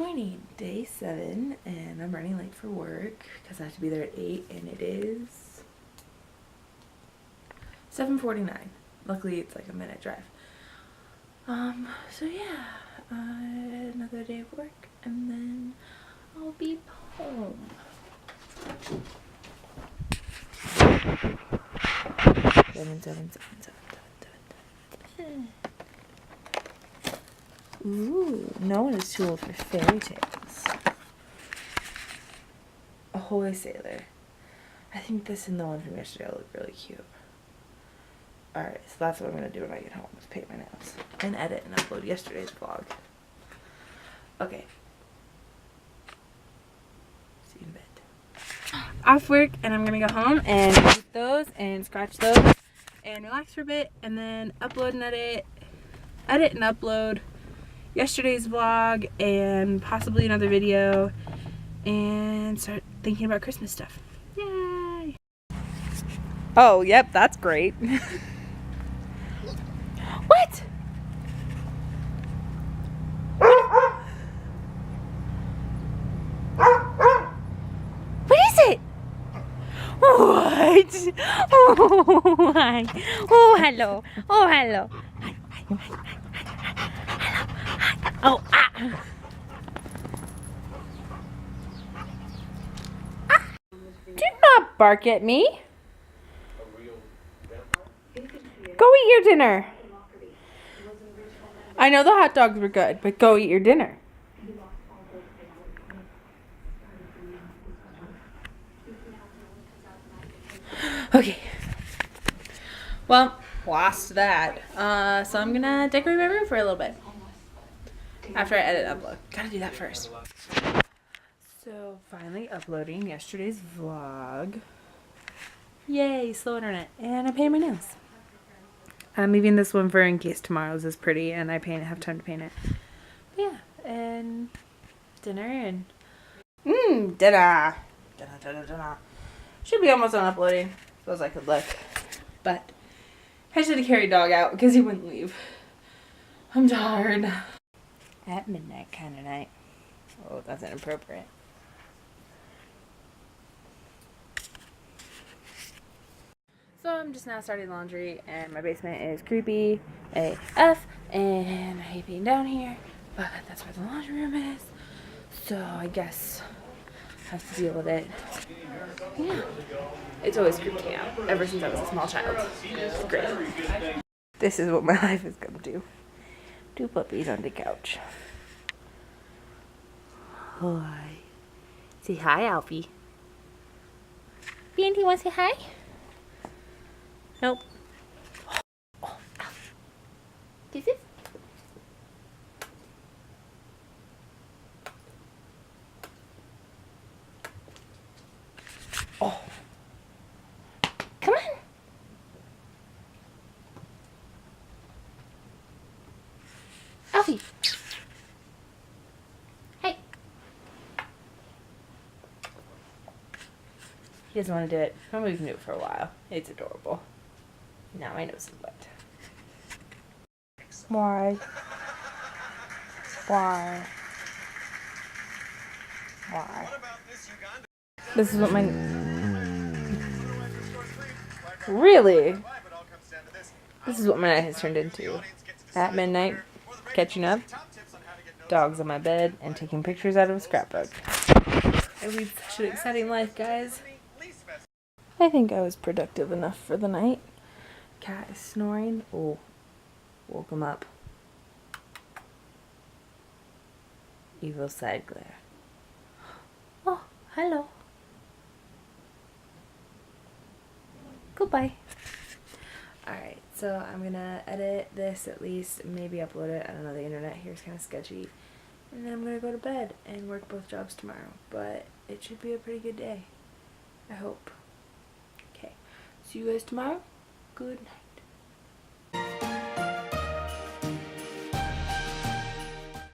morning, day 7, and I'm running late for work because I have to be there at 8, and it is 7:49. Luckily, it's like a minute drive. So yeah, another day of work, and then I'll be home. Ooh, no one is too old for fairy tales. A holy sailor. I think this and the one from yesterday look really cute. Alright, so that's what I'm going to do when I get home, is paint my nails. And edit and upload yesterday's vlog. Okay. See you in a bit. Off work, and I'm going to go home and paint those and scratch those and relax for a bit, and then upload and edit and upload yesterday's vlog and possibly another video, and start thinking about Christmas stuff. Yay! Oh, yep, that's great. What? What is it? What? Oh, hi. Oh, hello. Oh, hello. Hi, hi, hi, hi, hi. Hello. Hi. Oh, ah. Do not bark at me. Go eat your dinner. I know the hot dogs were good, but go eat your dinner. Okay. Well, lost that. So I'm gonna decorate my room for a little bit. After I edit and upload. Gotta do that first. So, finally uploading yesterday's vlog. Yay, slow internet. And I painted my nails. I'm leaving this one for in case tomorrow's is pretty and I have time to paint it. But yeah, and dinner and dinner. Should be almost done uploading. Suppose I could look. But I should have carried dog out because he wouldn't leave. I'm tired. At midnight kind of night. Oh, that's inappropriate. So I'm just now starting laundry, and my basement is creepy AF, and I hate being down here, but that's where the laundry room is. So I guess I have to deal with it. Yeah, it's always creeped me out ever since I was a small child. It's great. This is what my life has come to. 2 puppies on the couch. Hi. Say hi, Alfie. Bandy, want to say hi? Nope. Oh, Alfie. This is. Oh. Come on. Alfie. Hey. He doesn't want to do it. I'm going to do it for a while. It's adorable. Now my nose is wet. Why? Why? Why? This is what my... Really? This is what my night has turned into. At midnight, catching up, dogs on my bed, and taking pictures out of a scrapbook. I lead such an exciting life, guys. I think I was productive enough for the night. Cat is snoring. Oh, woke him up. Evil side glare. Oh, hello. Goodbye. Alright, so I'm gonna edit this at least, maybe upload it. I don't know, the internet here is kind of sketchy. And then I'm gonna go to bed and work both jobs tomorrow. But it should be a pretty good day. I hope. Okay, see you guys tomorrow. Good night.